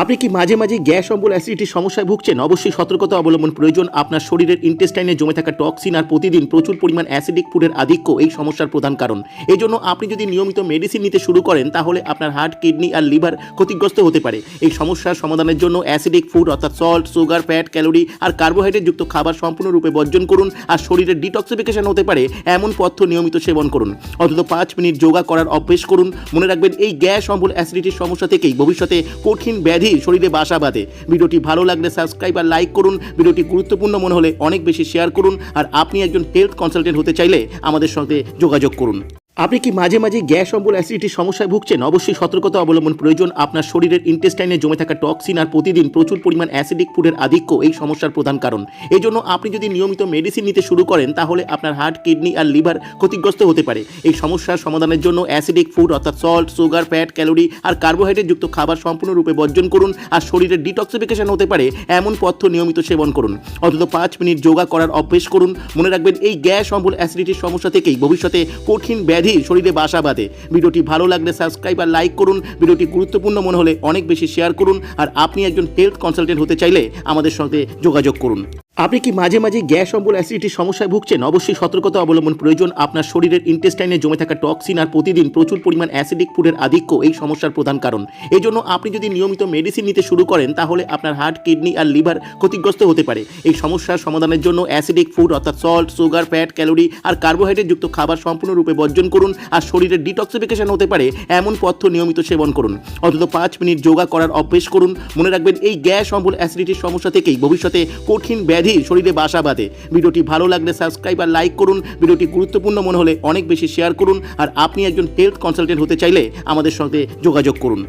আপনি কি মাঝে মাঝে গ্যাস অম্বল অ্যাসিডিটির সমস্যায় ভুগছেন? অবশ্যই সতর্কতা অবলম্বন প্রয়োজন। আপনার শরীরের ইন্টেস্টাইনে জমে থাকা টক্সিন আর প্রতিদিন প্রচুর পরিমাণ অ্যাসিডিক ফুডের আধিক্য এই সমস্যার প্রধান কারণ। এই জন্য আপনি যদি নিয়মিত মেডিসিন নিতে শুরু করেন তাহলে আপনার হার্ট, কিডনি আর লিভার ক্ষতিগ্রস্ত হতে পারে। এই সমস্যার সমাধানের জন্য অ্যাসিডিক ফুড অর্থাৎ সল্ট, সুগার, ফ্যাট, ক্যালোরি আর কার্বোহাইড্রেট যুক্ত খাবার সম্পূর্ণরূপে বর্জন করুন। আর শরীরের ডিটক্সিফিকেশন হতে পারে এমন পথ্য নিয়মিত সেবন করুন। অন্তত 5 মিনিট যোগা করার অভ্যেস করুন। মনে রাখবেন, এই গ্যাস অম্বল অ্যাসিডিটির সমস্যা থেকেই ভবিষ্যতে কঠিন ব্যাধি শরীরে বাসা বাঁধে। ভিডিওটি ভালো লাগলে সাবস্ক্রাইব আর লাইক করুন। ভিডিওটি গুরুত্বপূর্ণ মনে হলে অনেক বেশি শেয়ার করুন। আর আপনি একজন হেলথ কনসালটেন্ট হতে চাইলে আমাদের সঙ্গে যোগাযোগ করুন। আপনি কি মাঝে মাঝে গ্যাস অম্বল অ্যাসিডিটির সমস্যায় ভুগছেন? অবশ্যই সতর্কতা অবলম্বন প্রয়োজন। আপনার শরীরের ইন্টেস্টাইনে জমে থাকা টক্সিন আর প্রতিদিন প্রচুর পরিমাণ অ্যাসিডিক ফুডের আধিক্য এই সমস্যার প্রধান কারণ। এই জন্য আপনি যদি নিয়মিত মেডিসিন নিতে শুরু করেন তাহলে আপনার হার্ট, কিডনি আর লিভার ক্ষতিগ্রস্ত হতে পারে। এই সমস্যার সমাধানের জন্য অ্যাসিডিক ফুড অর্থাৎ সল্ট, সুগার, ফ্যাট, ক্যালোরি আর কার্বোহাইড্রেট যুক্ত খাবার সম্পূর্ণরূপে বর্জন করুন। আর শরীরের ডিটক্সিফিকেশন হতে পারে এমন পথ্য নিয়মিত সেবন করুন। অন্তত 5 মিনিট যোগা করার অভ্যেস করুন। মনে রাখবেন, এই গ্যাস অম্বল অ্যাসিডিটির সমস্যা থেকেই ভবিষ্যতে কঠিন ব্যাধি শরীরে বাসা বাঁধে। ভিডিওটি ভালো লাগলে সাবস্ক্রাইব আর লাইক করুন। ভিডিওটি গুরুত্বপূর্ণ মনে হলে অনেক বেশি শেয়ার করুন। আর আপনি একজন হেলথ কনসালটেন্ট হতে চাইলে আমাদের সঙ্গে যোগাযোগ করুন। আপনি কি মাঝে মাঝে গ্যাস অম্বল অ্যাসিডিটির সমস্যায় ভুগছেন? অবশ্যই সতর্কতা অবলম্বন প্রয়োজন। আপনার শরীরের ইন্টেস্টাইনে জমে থাকা টক্সিন আর প্রতিদিন প্রচুর পরিমাণ অ্যাসিডিক ফুডের আধিক্য এই সমস্যার প্রধান কারণ। এই জন্য আপনি যদি নিয়মিত মেডিসিন নিতে শুরু করেন তাহলে আপনার হার্ট, কিডনি আর লিভার ক্ষতিগ্রস্ত হতে পারে। এই সমস্যার সমাধানের জন্য অ্যাসিডিক ফুড অর্থাৎ সল্ট, সুগার, ফ্যাট, ক্যালোরি আর কার্বোহাইড্রেট যুক্ত খাবার সম্পূর্ণরূপে বর্জন করুন। আর শরীরের ডিটক্সিফিকেশন হতে পারে এমন পথ্য নিয়মিত সেবন করুন। অন্তত 5 মিনিট যোগা করার অভ্যেস করুন। মনে রাখবেন, এই গ্যাস অম্বল অ্যাসিডিটির সমস্যা থেকেই ভবিষ্যতে কঠিন ব্যাধি শরীরে বাসা বাঁধে। ভিডিওটি ভালো লাগলে সাবস্ক্রাইব আর লাইক করুন। ভিডিওটি গুরুত্বপূর্ণ মনে হলে অনেক বেশি শেয়ার করুন। আর আপনি একজন হেলথ কনসালটেন্ট হতে চাইলে আমাদের সঙ্গে যোগাযোগ করুন।